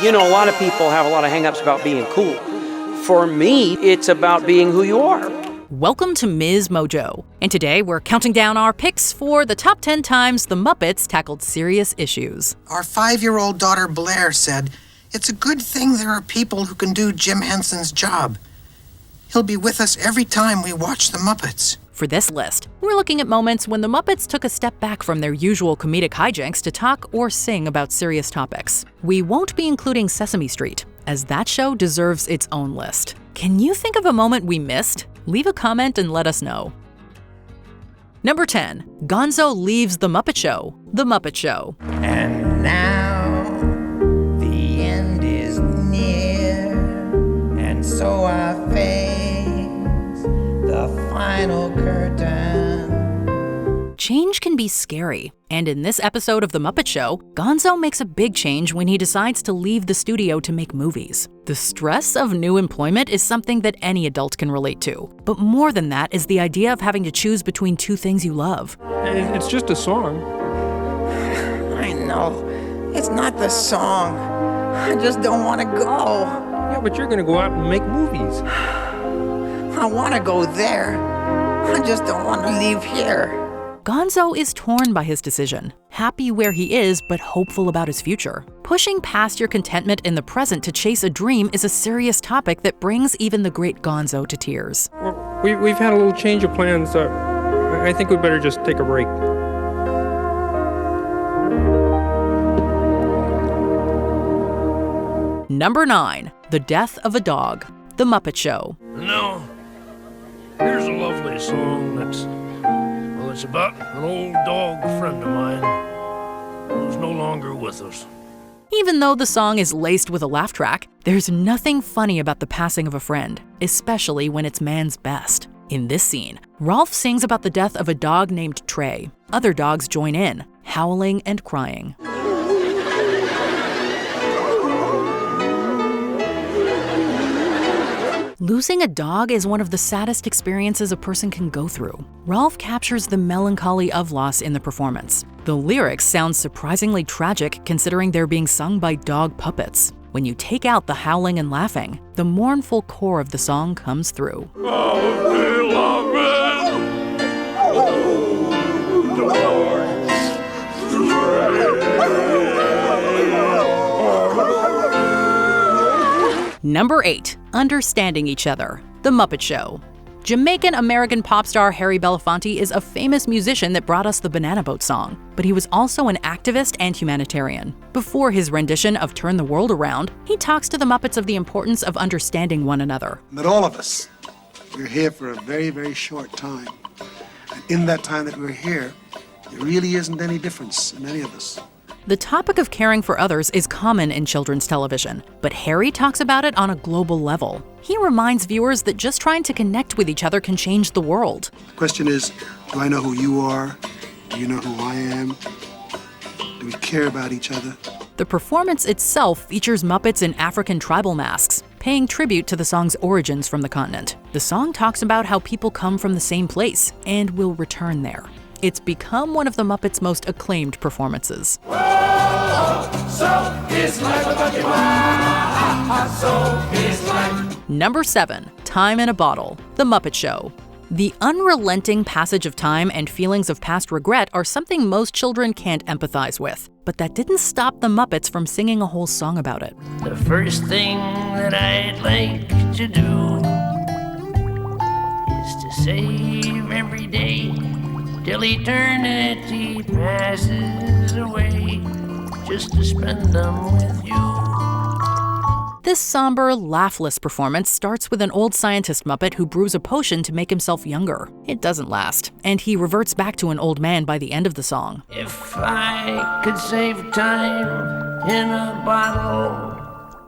You know, a lot of people have a lot of hang-ups about being cool. For me, it's about being who you are. Welcome to MsMojo, and today we're counting down our picks for the top 10 times the Muppets tackled serious issues. Our 5-year-old daughter Blair said, "It's a good thing there are people who can do Jim Henson's job. He'll be with us every time we watch the Muppets." For this list, we're looking at moments when the Muppets took a step back from their usual comedic hijinks to talk or sing about serious topics. We won't be including Sesame Street, as that show deserves its own list. Can you think of a moment we missed? Leave a comment and let us know. Number 10. Gonzo leaves The Muppet Show. The Muppet Show. And now the end is near, and so I face the final curtain. Change can be scary, and in this episode of The Muppet Show, Gonzo makes a big change when he decides to leave the studio to make movies. The stress of new employment is something that any adult can relate to, but more than that is the idea of having to choose between two things you love. It's just a song. I know. It's not the song. I just don't want to go. Yeah, but you're gonna go out and make movies. I want to go there. I just don't want to leave here. Gonzo is torn by his decision, happy where he is but hopeful about his future. Pushing past your contentment in the present to chase a dream is a serious topic that brings even the great Gonzo to tears. Well, we've had a little change of plans. I think we better just take a break. Number 9. The Death of a Dog. The Muppet Show. Now, here's a lovely song it's about an old dog friend of mine who's no longer with us. Even though the song is laced with a laugh track, there's nothing funny about the passing of a friend, especially when it's man's best. In this scene, Rolf sings about the death of a dog named Trey. Other dogs join in, howling and crying. Losing a dog is one of the saddest experiences a person can go through. Rolf captures the melancholy of loss in the performance. The lyrics sound surprisingly tragic considering they're being sung by dog puppets. When you take out the howling and laughing, the mournful core of the song comes through. Number 8. Understanding Each Other. The Muppet Show. Jamaican-American pop star Harry Belafonte is a famous musician that brought us the Banana Boat song, but he was also an activist and humanitarian. Before his rendition of Turn the World Around, he talks to the Muppets of the importance of understanding one another. But all of us, we're here for a very, very short time. And in that time that we're here, there really isn't any difference in any of us. The topic of caring for others is common in children's television, but Harry talks about it on a global level. He reminds viewers that just trying to connect with each other can change the world. The question is, do I know who you are? Do you know who I am? Do we care about each other? The performance itself features Muppets in African tribal masks, paying tribute to the song's origins from the continent. The song talks about how people come from the same place and will return there. It's become one of the Muppets' most acclaimed performances. Number 7. Time in a Bottle. The Muppet Show. The unrelenting passage of time and feelings of past regret are something most children can't empathize with. But that didn't stop the Muppets from singing a whole song about it. The first thing that I'd like to do is to save every day till eternity passes away, just to spend them with you. This somber, laughless performance starts with an old scientist Muppet who brews a potion to make himself younger. It doesn't last, and he reverts back to an old man by the end of the song. If I could save time in a bottle.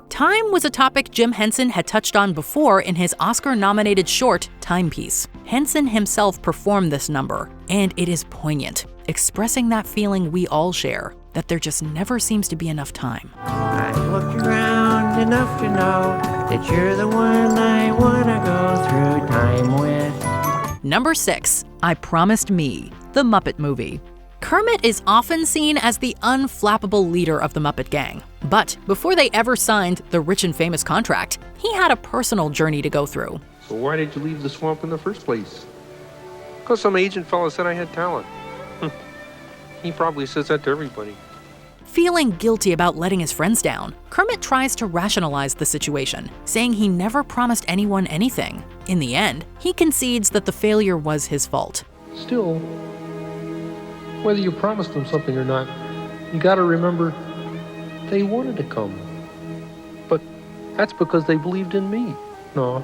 Time was a topic Jim Henson had touched on before in his Oscar-nominated short, Timepiece. Henson himself performed this number, and it is poignant, expressing that feeling we all share, that there just never seems to be enough time. I've looked around enough to know that you're the one I wanna go through time with. Number 6. I Promised Me. The Muppet Movie. Kermit is often seen as the unflappable leader of the Muppet gang. But before they ever signed the rich and famous contract, he had a personal journey to go through. So why did you leave the swamp in the first place? Because some agent fella said I had talent. He probably says that to everybody. Feeling guilty about letting his friends down, Kermit tries to rationalize the situation, saying he never promised anyone anything. In the end, he concedes that the failure was his fault. Still, whether you promised them something or not, you gotta remember they wanted to come. But that's because they believed in me. No,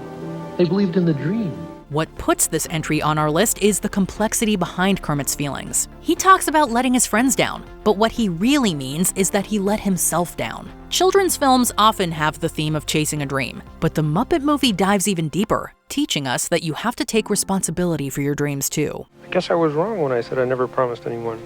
they believed in the dream. What puts this entry on our list is the complexity behind Kermit's feelings. He talks about letting his friends down, but what he really means is that he let himself down. Children's films often have the theme of chasing a dream, but the Muppet movie dives even deeper, teaching us that you have to take responsibility for your dreams too. I guess I was wrong when I said I never promised anyone.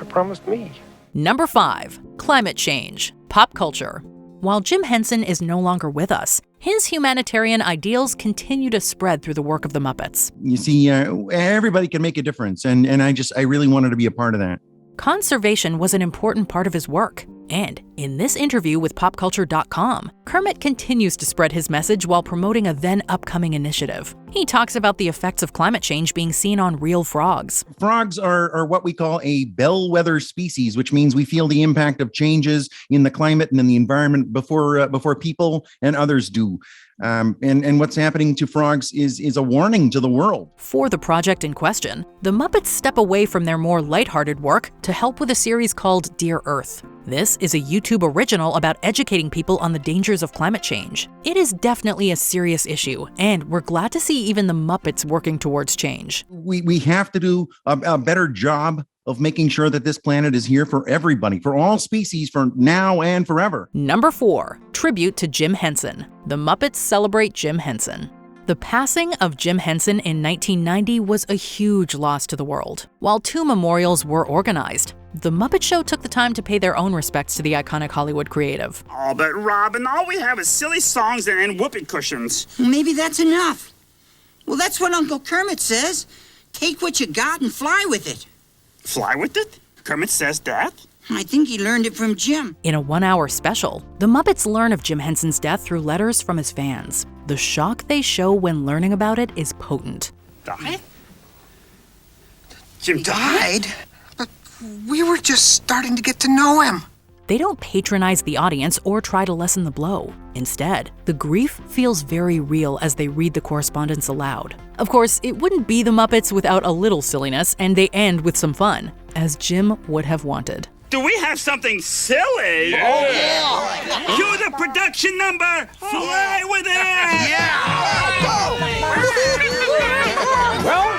I promised me. Number 5. Climate change. Pop culture. While Jim Henson is no longer with us, his humanitarian ideals continue to spread through the work of the Muppets. You see, everybody can make a difference, and I really wanted to be a part of that. Conservation was an important part of his work. And in this interview with PopCulture.com, Kermit continues to spread his message while promoting a then-upcoming initiative. He talks about the effects of climate change being seen on real frogs. Frogs are what we call a bellwether species, which means we feel the impact of changes in the climate and in the environment before people and others do. And what's happening to frogs is a warning to the world. For the project in question, the Muppets step away from their more lighthearted work to help with a series called Dear Earth. This is a YouTube original about educating people on the dangers of climate change. It is definitely a serious issue, and we're glad to see even the Muppets working towards change. We have to do a better job of making sure that this planet is here for everybody, for all species, for now and forever. Number 4. Tribute to Jim Henson. The Muppets celebrate Jim Henson. The passing of Jim Henson in 1990 was a huge loss to the world. While 2 memorials were organized, the Muppet Show took the time to pay their own respects to the iconic Hollywood creative. Oh, but Robin, all we have is silly songs and whoopee cushions. Maybe that's enough. Well, that's what Uncle Kermit says. Take what you got and fly with it. Fly with it? Kermit says that? I think he learned it from Jim. In a 1-hour special, the Muppets learn of Jim Henson's death through letters from his fans. The shock they show when learning about it is potent. Died? Jim died? But we were just starting to get to know him. They don't patronize the audience or try to lessen the blow. Instead, the grief feels very real as they read the correspondence aloud. Of course, it wouldn't be the Muppets without a little silliness, and they end with some fun, as Jim would have wanted. Do we have something silly? Oh, yeah! Cue the production number! Fly with it! Well,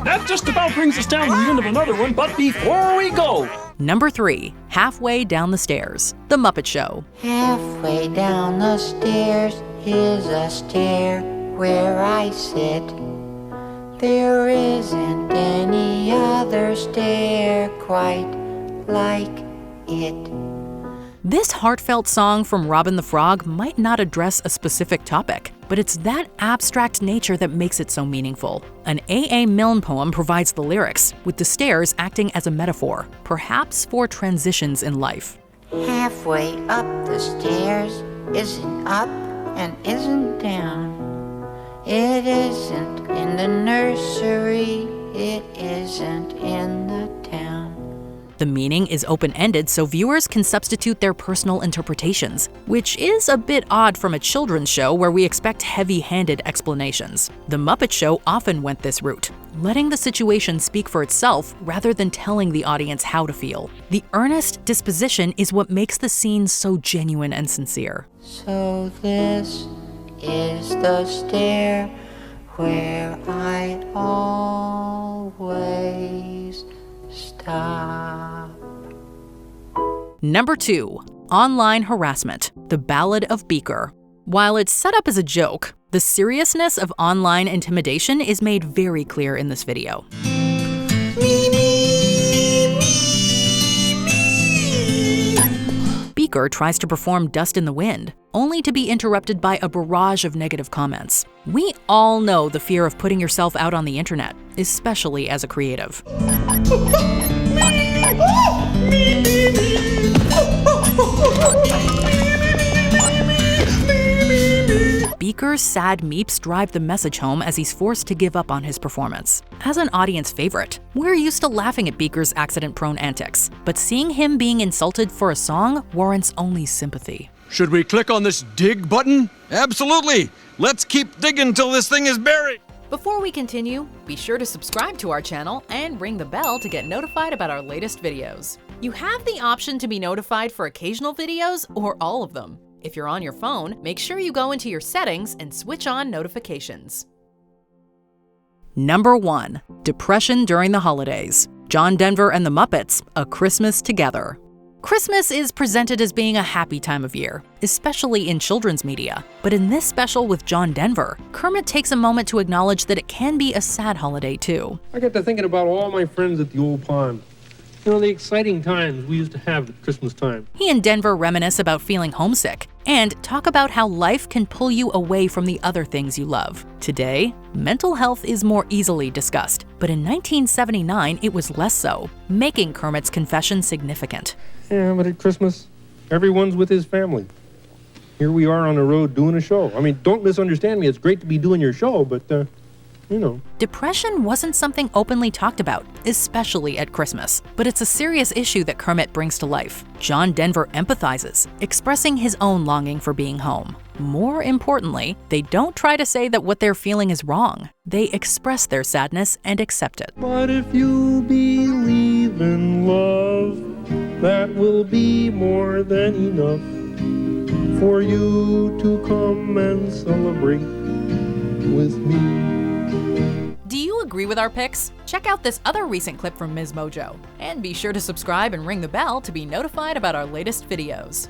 that just about brings us down to the end of another one, but before we go... Number 3. Halfway Down the Stairs. The Muppet Show. Halfway down the stairs is a stair where I sit. There isn't any other stair quite like it. This heartfelt song from Robin the Frog might not address a specific topic, but it's that abstract nature that makes it so meaningful. An A.A. Milne poem provides the lyrics, with the stairs acting as a metaphor, perhaps for transitions in life. Halfway up the stairs isn't up and isn't down. It isn't in the nursery, it isn't in the town. The meaning is open-ended so viewers can substitute their personal interpretations, which is a bit odd from a children's show where we expect heavy-handed explanations. The Muppet Show often went this route, letting the situation speak for itself rather than telling the audience how to feel. The earnest disposition is what makes the scene so genuine and sincere. So this is the stair where I always stop. Number 2. Online Harassment. The Ballad of Beaker. While it's set up as a joke, the seriousness of online intimidation is made very clear in this video. Beaker tries to perform Dust in the Wind, only to be interrupted by a barrage of negative comments. We all know the fear of putting yourself out on the internet, especially as a creative. Beaker's sad meeps drive the message home as he's forced to give up on his performance. As an audience favorite, we're used to laughing at Beaker's accident-prone antics, but seeing him being insulted for a song warrants only sympathy. Should we click on this dig button? Absolutely! Let's keep digging till this thing is buried! Before we continue, be sure to subscribe to our channel and ring the bell to get notified about our latest videos. You have the option to be notified for occasional videos or all of them. If you're on your phone, make sure you go into your settings and switch on notifications. Number 1. Depression during the holidays. John Denver and the Muppets, A Christmas Together. Christmas is presented as being a happy time of year, especially in children's media. But in this special with John Denver, Kermit takes a moment to acknowledge that it can be a sad holiday too. I got to thinking about all my friends at the old pond. You know, the exciting times we used to have at Christmas time. He and Denver reminisce about feeling homesick and talk about how life can pull you away from the other things you love. Today, mental health is more easily discussed, but in 1979 it was less so, making Kermit's confession significant. Yeah, but at Christmas, everyone's with his family. Here we are on the road doing a show. I mean, don't misunderstand me, it's great to be doing your show, but you know. Depression wasn't something openly talked about, especially at Christmas. But it's a serious issue that Kermit brings to life. John Denver empathizes, expressing his own longing for being home. More importantly, they don't try to say that what they're feeling is wrong. They express their sadness and accept it. But if you believe in love, that will be more than enough for you to come and celebrate with me. Do you agree with our picks? Check out this other recent clip from MsMojo. And be sure to subscribe and ring the bell to be notified about our latest videos.